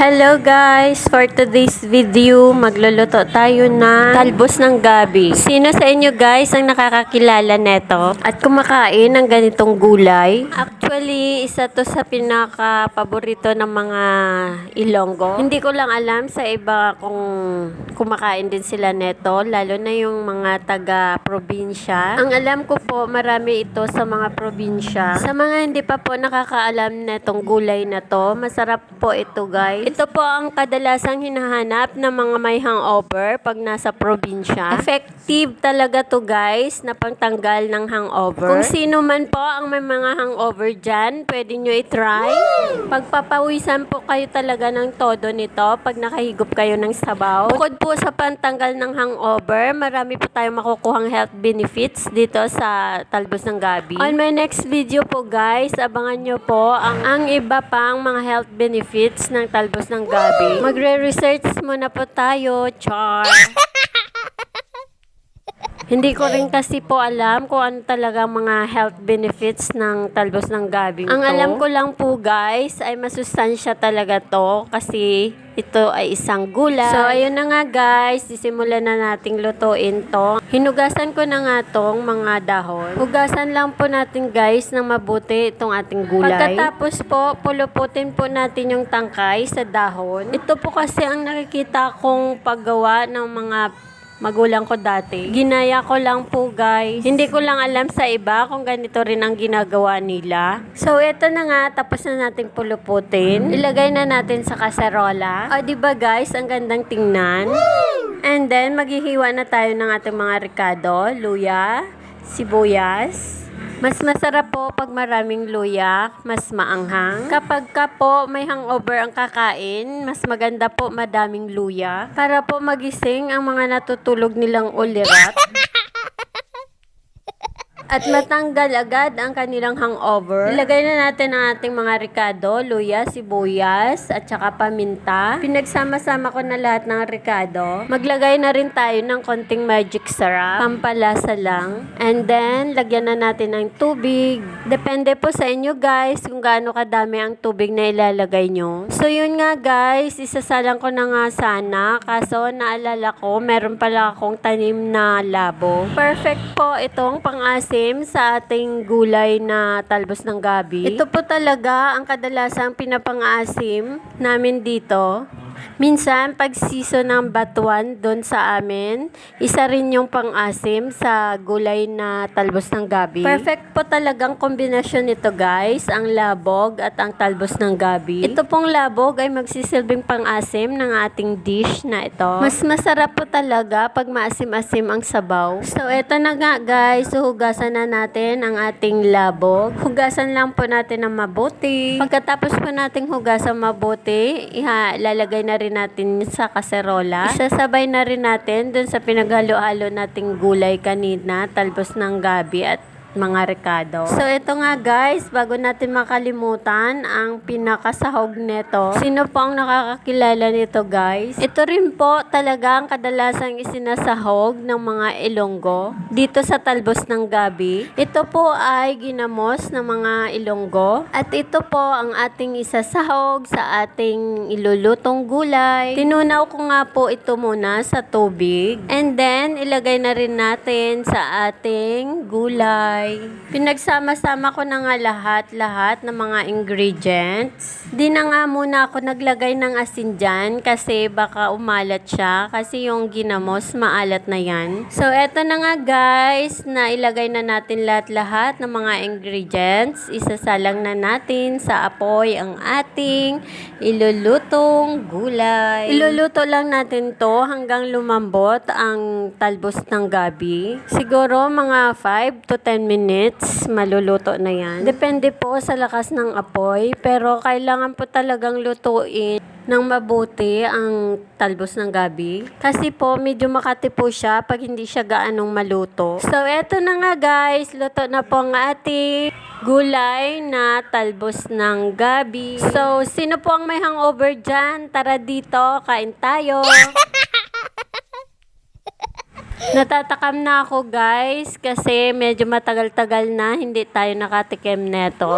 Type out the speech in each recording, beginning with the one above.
Hello guys! For today's video, magluluto tayo ng talbos ng gabi. Sino sa inyo guys ang nakakakilala neto at kumakain ng ganitong gulay? Actually, isa to sa pinaka-paborito ng mga Ilonggo. Hindi ko lang alam sa iba kung kumakain din sila neto, lalo na yung mga taga-probinsya. Ang alam ko po, marami ito sa mga probinsya. Sa mga hindi pa po nakakaalam netong gulay na to, masarap po ito guys. Ito po ang kadalasang hinahanap ng mga may hangover pag nasa probinsya. Effective talaga to guys na pangtanggal ng hangover. Kung sino man po ang may mga hangover dyan, pwede nyo i-try. Pagpapawisan po kayo talaga ng todo nito pag nakahigop kayo ng sabaw. Bukod po sa pantanggal ng hangover, marami po tayong makukuhang health benefits dito sa talbos ng gabi. On my next video po guys, abangan nyo po ang iba pang mga health benefits ng talbos ng gabi. Magre-research muna po tayo, char. Hindi ko rin kasi po alam kung ano talaga mga health benefits ng talbos ng gabi. Ang alam ko lang po guys ay masustansya talaga to kasi ito ay isang gulay. So ayun na nga guys, sisimulan na nating lutuin to. Hinugasan ko na nga tong mga dahon. Hugasan lang po natin guys ng mabuti itong ating gulay. Pagkatapos po, puluputin po natin yung tangkay sa dahon. Ito po kasi ang nakikita kong paggawa ng mga magulang ko dati. Ginaya ko lang po guys. Hindi ko lang alam sa iba kung ganito rin ang ginagawa nila. So ito na nga, tapos na nating puluputin. Ilagay na natin sa kaserola. O diba guys, ang gandang tingnan. And then maghihiwa na tayo ng ating mga ricado, luya, sibuyas. Mas masarap po pag maraming luya, mas maanghang. Kapag ka po may hangover ang kakain, mas maganda po madaming luya para po magising ang mga natutulog nilang ulirat. At matanggal agad ang kanilang hangover. Ilagay na natin ang ating mga ricado, luya, sibuyas, at saka paminta. Pinagsama-sama ko na lahat ng ricado. Maglagay na rin tayo ng konting magic syrup, pampalasa lang. And then, lagyan na natin ng tubig. Depende po sa inyo guys kung gaano kadami ang tubig na ilalagay nyo. So yun nga guys, isasalang ko na nga sana. Kaso naalala ko, meron pala akong tanim na labo. Perfect po itong pang-asim sa ating gulay na talbos ng gabi. Ito po talaga ang kadalasang pinapang-asim namin dito. Minsan, pag season ng batuan doon sa amin, isa rin yung pang-asim sa gulay na talbos ng gabi. Perfect po talagang kombinasyon nito guys, ang labog at ang talbos ng gabi. Ito pong labog ay magsisilbing pang-asim ng ating dish na ito. Mas masarap po talaga pag maasim-asim ang sabaw. So, ito na nga guys, hugasan na natin ang ating labog. Hugasan lang po natin ng mabuti. Pagkatapos po nating hugasan mabuti, lalagay na rin natin sa kaserola. Isasabay na rin natin dun sa pinaghalo-halo nating gulay kanina, talbos ng gabi at mga ricado. So ito nga guys, bago natin makalimutan ang pinakasahog nito. Sino po ang nakakakilala nito guys? Ito rin po talaga ang kadalasang isinasahog ng mga Ilonggo dito sa talbos ng gabi. Ito po ay ginamos ng mga Ilonggo at ito po ang ating isasahog sa ating ilulutong gulay. Tinunaw ko nga po ito muna sa tubig and then ilagay na rin natin sa ating gulay. Pinagsama-sama ko na nga lahat ng mga ingredients. Di na nga muna ako naglagay ng asin dyan kasi baka umalat siya kasi yung ginamos maalat na yan. So eto na nga guys, na ilagay na natin lahat ng mga ingredients. Isasalang na natin sa apoy ang ating ilulutong gulay. Iluluto lang natin to hanggang lumambot ang talbos ng gabi. Siguro mga 5 to 10 minutes, maluluto na yan. Depende po sa lakas ng apoy, pero kailangan po talagang lutuin ng mabuti ang talbos ng gabi. Kasi po, medyo makati po siya pag hindi siya gaanong maluto. So, eto na nga guys, luto na po ang ating gulay na talbos ng gabi. So, sino po ang may hangover dyan? Tara dito, kain tayo. Natatakam na ako guys kasi medyo matagal-tagal na hindi tayo nakatikim neto.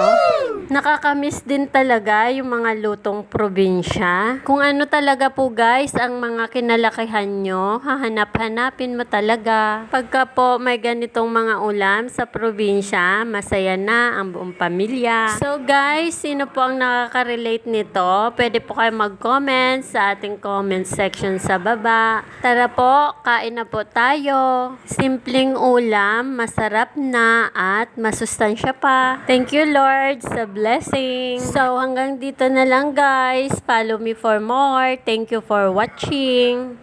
Nakakamiss din talaga yung mga lutong probinsya. Kung ano talaga po guys ang mga kinalakihan nyo, hahanap-hanapin mo talaga. Pagka po may ganitong mga ulam sa probinsya, masaya na ang buong pamilya. So guys, sino po ang nakaka-relate nito? Pwede po kayo mag-comment sa ating comment section sa baba. Tara po, kain na po tayo. Simpleng ulam, masarap na at masustansya pa. Thank you Lord sa blessing. So hanggang dito na lang guys. Follow me for more. Thank you for watching.